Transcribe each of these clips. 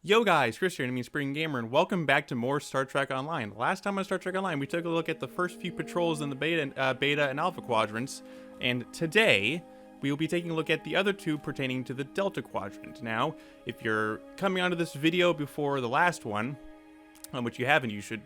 Yo guys, Chris here, enemy Spring Gamer, and welcome back to more Star Trek Online. Last time on Star Trek Online, we took a look at the first few patrols in the beta and alpha quadrants, and today we will be taking a look at the other two pertaining to the Delta Quadrant. Now, if you're coming onto this video before the last one, which you haven't, you should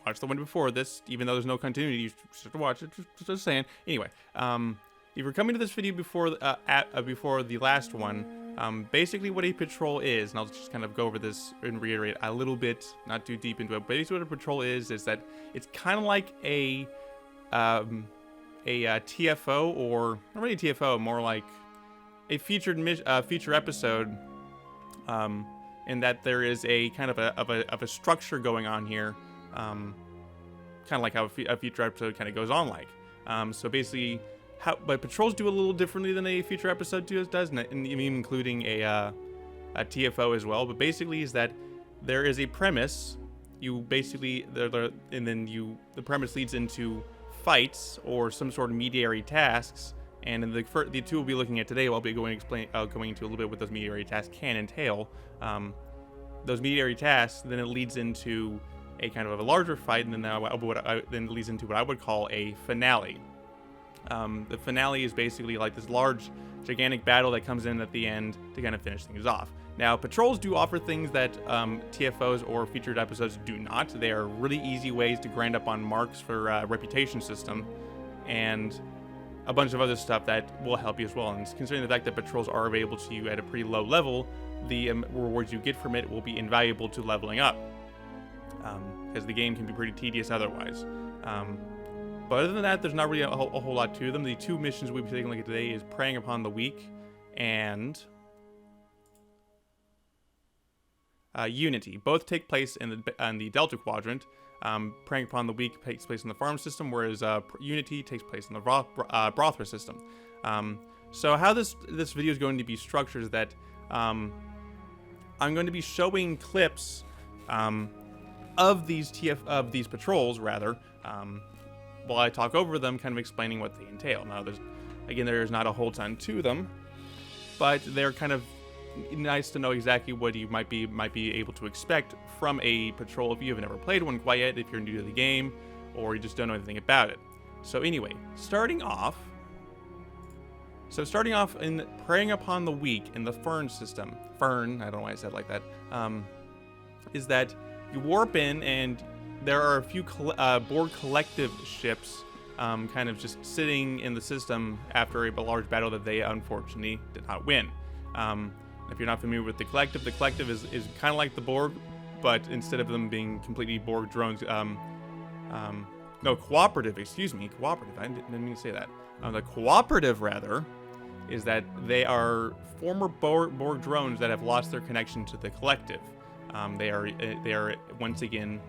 watch the one before this, even though there's no continuity, you should watch it, just saying. Anyway, if you're coming to this video before the last one, basically what a patrol is, and I'll just kind of go over this and reiterate a little bit, not too deep into it, but basically what a patrol is that it's kind of like a TFO, or not really a TFO, more like a feature episode, in that there is a kind of a structure going on here, kind of like how a feature episode kind of goes on like. So basically, but patrols do a little differently than a feature episode does, and even including a TFO as well. But basically, is that there is a premise. You basically, the premise leads into fights or some sort of mediary tasks. And in the two we'll be looking at today, I'll be going into a little bit what those mediary tasks can entail. Those mediary tasks, then it leads into a kind of a larger fight, and then then it leads into what I would call a finale. The finale is basically like this large, gigantic battle that comes in at the end to kind of finish things off. Now, patrols do offer things that TFOs or featured episodes do not. They are really easy ways to grind up on marks for reputation system, and a bunch of other stuff that will help you as well. And considering the fact that patrols are available to you at a pretty low level, the rewards you get from it will be invaluable to leveling up, because the game can be pretty tedious otherwise. But other than that, there's not really a whole lot to them. The two missions we'll be taking a look at today is Preying Upon the Weak and Unity. Both take place in the Delta Quadrant. Preying Upon the Weak takes place in the farm system, whereas Unity takes place in the Brothra system. So how this video is going to be structured is that I'm going to be showing clips of these patrols, rather, while I talk over them, kind of explaining what they entail. Now, there's not a whole ton to them, but they're kind of nice to know exactly what you might be able to expect from a patrol if you have never played one quite yet, if you're new to the game, or you just don't know anything about it. So anyway, starting off in Preying Upon the Weak in the Fern system. Fern, I don't know why I said it like that. Is that you warp in, and there are a few Borg collective ships kind of just sitting in the system after a large battle that they unfortunately did not win. If you're not familiar with the collective is kind of like the Borg, but instead of them being completely Borg drones, cooperative, excuse me, cooperative, I didn't mean to say that. The cooperative, rather, is that they are former Borg drones that have lost their connection to the collective. They are once again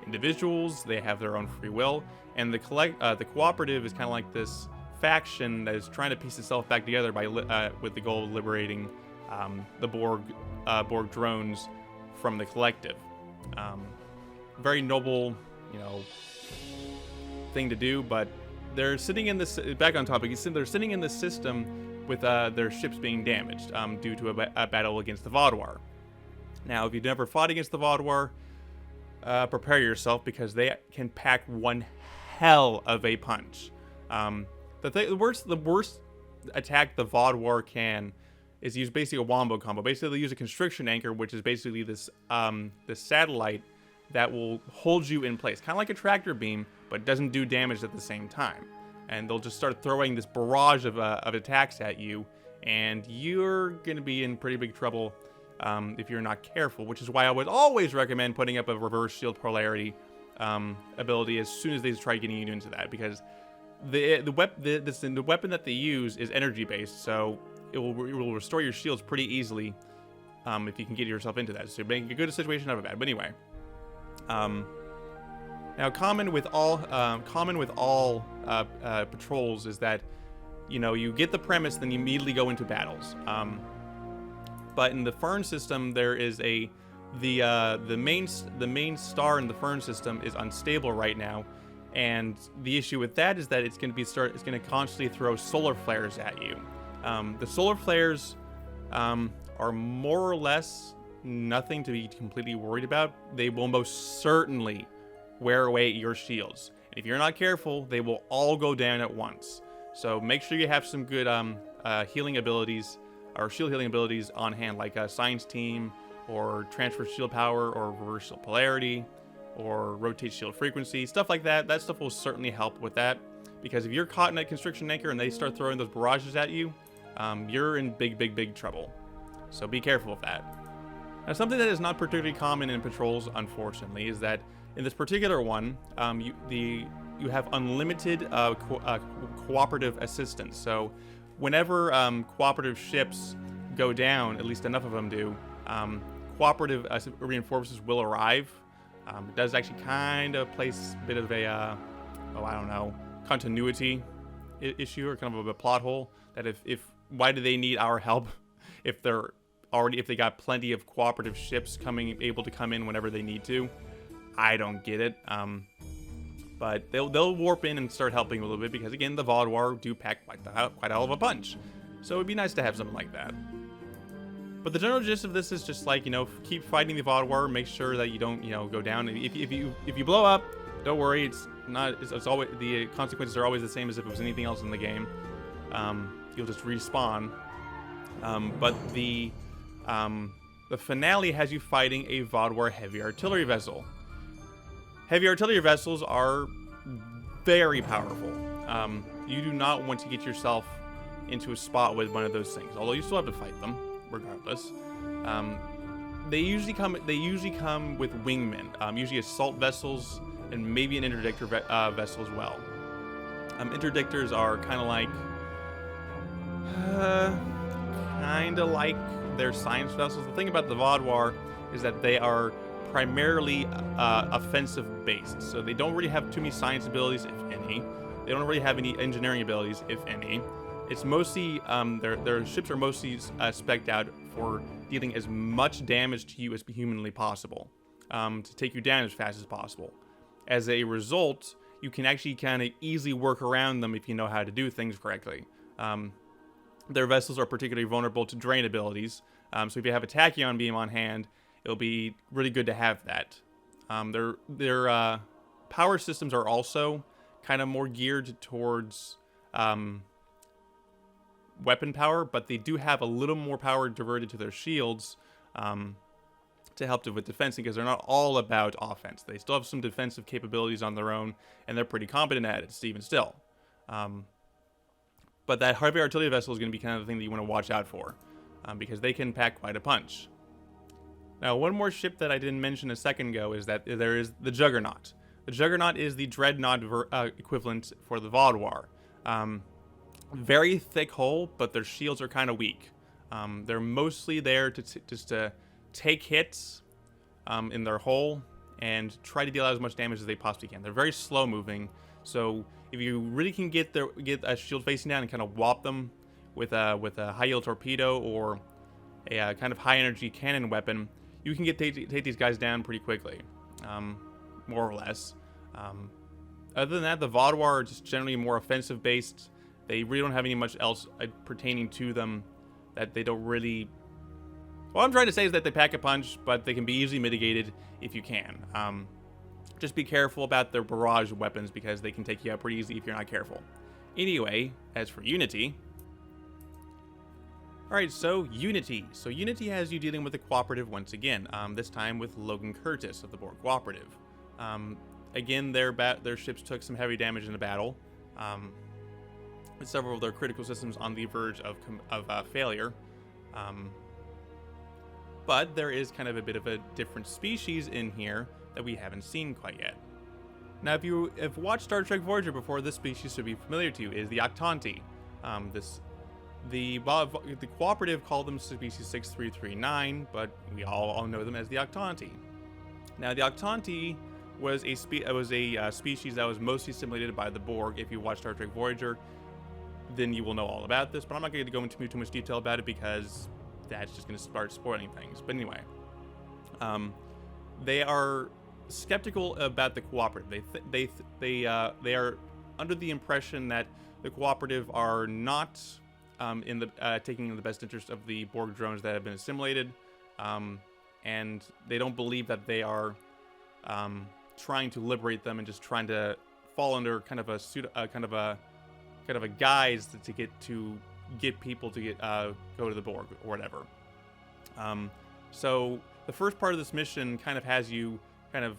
individuals. They have their own free will, and the cooperative is kind of like this faction that is trying to piece itself back together with the goal of liberating the Borg drones from the collective. Very noble, thing to do, but they're sitting in this. Back on topic, they're sitting in the system with their ships being damaged due to a battle against the Vaadwaur. Now, if you've never fought against the Vaadwaur, prepare yourself, because they can pack one hell of a punch. The worst attack the Vaadwaur can is use basically a wombo combo. Basically, they use a constriction anchor, which is basically this satellite that will hold you in place, kind of like a tractor beam, but doesn't do damage at the same time. And they'll just start throwing this barrage of attacks at you, and you're gonna be in pretty big trouble if you're not careful, which is why I would always recommend putting up a reverse shield polarity ability as soon as they try getting you into that, because the weapon that they use is energy based, so it will restore your shields pretty easily if you can get yourself into that. So making a good situation out of bad. But anyway, now common with all patrols is that you get the premise, then you immediately go into battles. But in the Fern system, there is the main star in the Fern system is unstable right now, and the issue with that is that it's going to constantly throw solar flares at you. The solar flares are more or less nothing to be completely worried about. They will most certainly wear away your shields. And if you're not careful, they will all go down at once. So make sure you have some good healing abilities, or shield healing abilities on hand, like a Science Team, or Transfer Shield Power, or Reverse Shield Polarity, or Rotate Shield Frequency, stuff like that. That stuff will certainly help with that, because if you're caught in a Constriction Anchor and they start throwing those barrages at you, you're in big trouble. So be careful of that. Now, something that is not particularly common in patrols, unfortunately, is that in this particular one, you have unlimited cooperative assistance. So whenever cooperative ships go down, at least enough of them do, cooperative reinforcements will arrive. It does actually kind of place a bit of a, I don't know, continuity issue, or kind of a plot hole, that if why do they need our help if they got plenty of cooperative ships able to come in whenever they need to? I don't get it. But they'll warp in and start helping a little bit, because again, the Vaadwaur do pack quite a hell of a punch. So it'd be nice to have something like that. But the general gist of this is just like, keep fighting the Vaadwaur, make sure that you don't, go down. If you blow up, don't worry. It's always, the consequences are always the same as if it was anything else in the game. You'll just respawn. But the finale has you fighting a Vaadwaur heavy artillery vessel. Heavy artillery vessels are very powerful. You do not want to get yourself into a spot with one of those things, although you still have to fight them regardless. They usually come with wingmen, usually assault vessels, and maybe an interdictor vessel as well. Interdictors are kind of like their science vessels. The thing about the Vaadwaur is that they are primarily offensive based, so they don't really have too many science abilities, if any. They don't really have any engineering abilities, if any. It's mostly their ships are mostly spec'd out for dealing as much damage to you as humanly possible, to take you down as fast as possible. As a result, you can actually kind of easily work around them if you know how to do things correctly. Their vessels are particularly vulnerable to drain abilities, so if you have a Tachyon beam on hand, it'll be really good to have that. Their power systems are also kind of more geared towards weapon power, but they do have a little more power diverted to their shields to help with defense, because they're not all about offense. They still have some defensive capabilities on their own, and they're pretty competent at it, even still. But that heavy artillery vessel is going to be kind of the thing that you want to watch out for, because they can pack quite a punch. Now, one more ship that I didn't mention a second ago is that there is the Juggernaut. The Juggernaut is the Dreadnought equivalent for the Vaadwaur. Very thick hull, but their shields are kind of weak. They're mostly there to take hits in their hull and try to deal out as much damage as they possibly can. They're very slow moving, so if you really can get a shield facing down and kind of whop them with a high yield torpedo or a kind of high energy cannon weapon, you can take these guys down pretty quickly, more or less. Other than that, the Vaadwaur are just generally more offensive based. They really don't have any much else pertaining to them that they don't really... What I'm trying to say is that they pack a punch, but they can be easily mitigated if you can. Just be careful about their barrage weapons, because they can take you out pretty easily if you're not careful. Anyway, as for Unity... Alright, so Unity. So Unity has you dealing with the Cooperative once again, this time with Logan Curtis of the Borg Cooperative. Again, their ships took some heavy damage in the battle, with several of their critical systems on the verge of failure. But there is kind of a bit of a different species in here that we haven't seen quite yet. Now, if you have watched Star Trek Voyager before, this species should be familiar to you, is the Octanti. The Cooperative called them species 6339, but we all know them as the Octanti. Now, the Octanti was a species that was mostly simulated by the Borg. If you watch Star Trek Voyager, then you will know all about this, but I'm not going to go into too much detail about it, because that's just going to start spoiling things. But anyway, they are skeptical about the Cooperative. They are under the impression that the Cooperative are not taking the best interest of the Borg drones that have been assimilated. and they don't believe that they are trying to liberate them and just trying to fall under kind of a guise to get people to go to the Borg or whatever. So the first part of this mission kind of has you kind of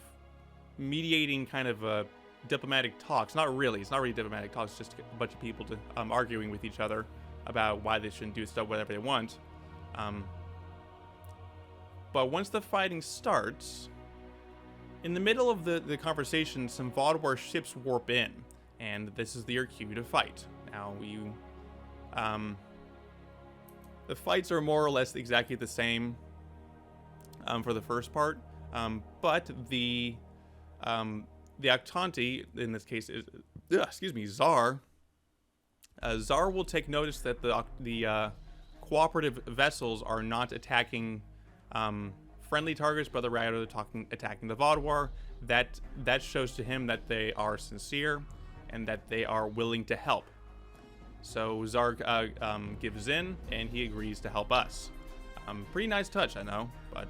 mediating kind of diplomatic talks. It's not really diplomatic talks. It's just a bunch of people arguing with each other about why they shouldn't do stuff, whatever they want. But once the fighting starts, in the middle of the conversation, some Vaudwar ships warp in, and this is your cue to fight. Now, the fights are more or less exactly the same for the first part, but the Octanti, in this case, is Zar. Zar will take notice that the cooperative vessels are not attacking friendly targets, but rather attacking the Vaudwar. That shows to him that they are sincere and that they are willing to help. So Zar gives in, and he agrees to help us. Pretty nice touch, I know, but...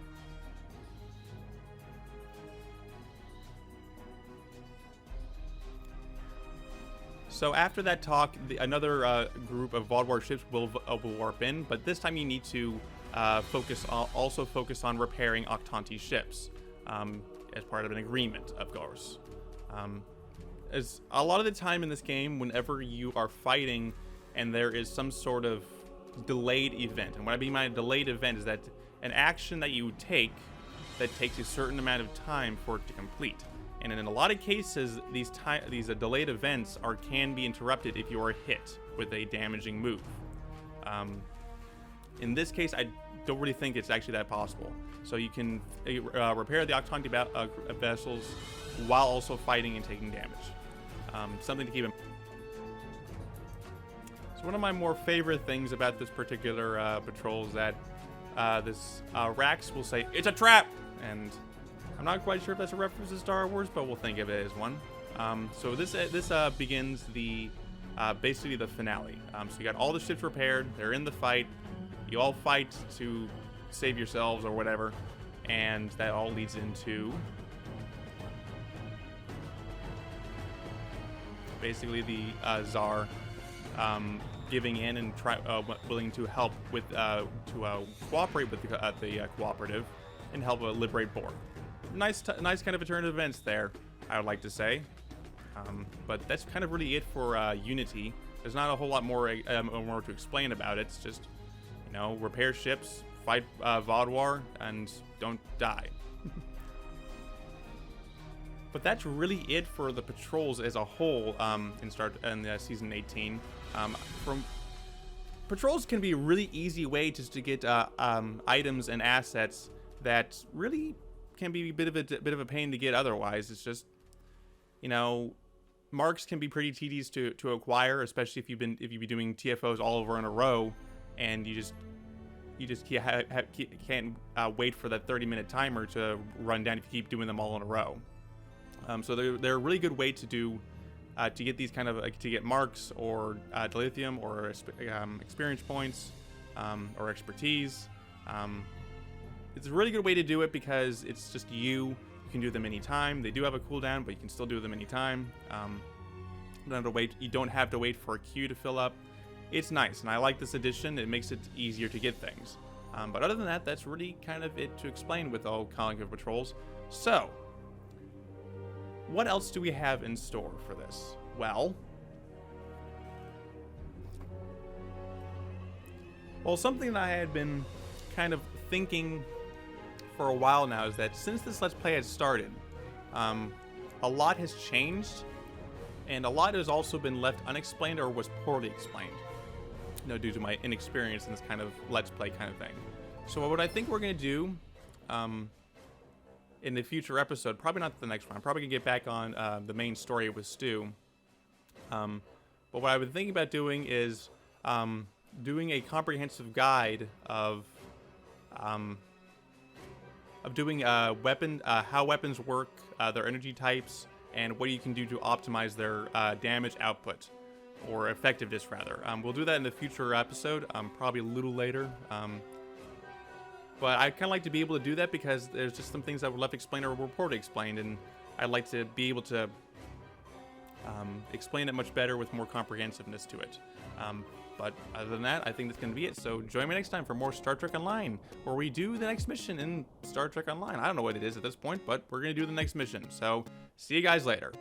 So after that talk, another group of Vaudwar ships will warp in, but this time you need to focus on repairing Octanti ships as part of an agreement, of course. As a lot of the time in this game, whenever you are fighting and there is some sort of delayed event, and what I mean by a delayed event is that an action that you take that takes a certain amount of time for it to complete. And in a lot of cases, these delayed events can be interrupted if you are hit with a damaging move. In this case, I don't really think it's actually that possible. So you can repair the Octanti vessels while also fighting and taking damage. Something to keep in mind. So one of my more favorite things about this particular patrol is that this Rax will say, "It's a trap!" And I'm not quite sure if that's a reference to Star Wars, but we'll think of it as one. So this begins basically the finale. So you got all the ships repaired. They're in the fight. You all fight to save yourselves or whatever, and that all leads into basically the Tsar giving in and willing to help with cooperate with the cooperative and help liberate Borg. Nice kind of a turn of events there, I would like to say. But that's kind of really it for Unity. There's not a whole lot more to explain about it. It's just, repair ships, fight Vaudwar, and don't die. But that's really it for the patrols as a whole in season 18. Patrols can be a really easy way just to get items and assets that really can be a bit of a pain to get otherwise. It's just, marks can be pretty tedious to acquire, especially if you've been doing TFOs all over in a row, and you just can't wait for that 30-minute timer to run down if you keep doing them all in a row. So they're a really good way to do to get these to get marks or dilithium or experience points or expertise. It's a really good way to do it because it's just you can do them anytime. They do have a cooldown, but you can still do them anytime. You don't have to wait for a queue to fill up. It's nice, and I like this addition. It makes it easier to get things. But other than that, that's really kind of it to explain with all Calling of Patrols. So, what else do we have in store for this? Well, something that I had been kind of thinking for a while now is that since this Let's Play had started, a lot has changed, and a lot has also been left unexplained or was poorly explained, due to my inexperience in this kind of Let's Play kind of thing. So what I think we're going to do in the future episode, probably not the next one, I'm probably going to get back on the main story with Stu, but what I've been thinking about doing is doing a comprehensive guide of doing how weapons work, their energy types, and what you can do to optimize their damage output, or effectiveness rather. We'll do that in the future episode, probably a little later. But I kind of like to be able to do that because there's just some things I would love to explain or report explained, and I'd like to be able to explain it much better with more comprehensiveness to it. But other than that, I think that's going to be it. So join me next time for more Star Trek Online, where we do the next mission in Star Trek Online. I don't know what it is at this point, but we're going to do the next mission. So see you guys later.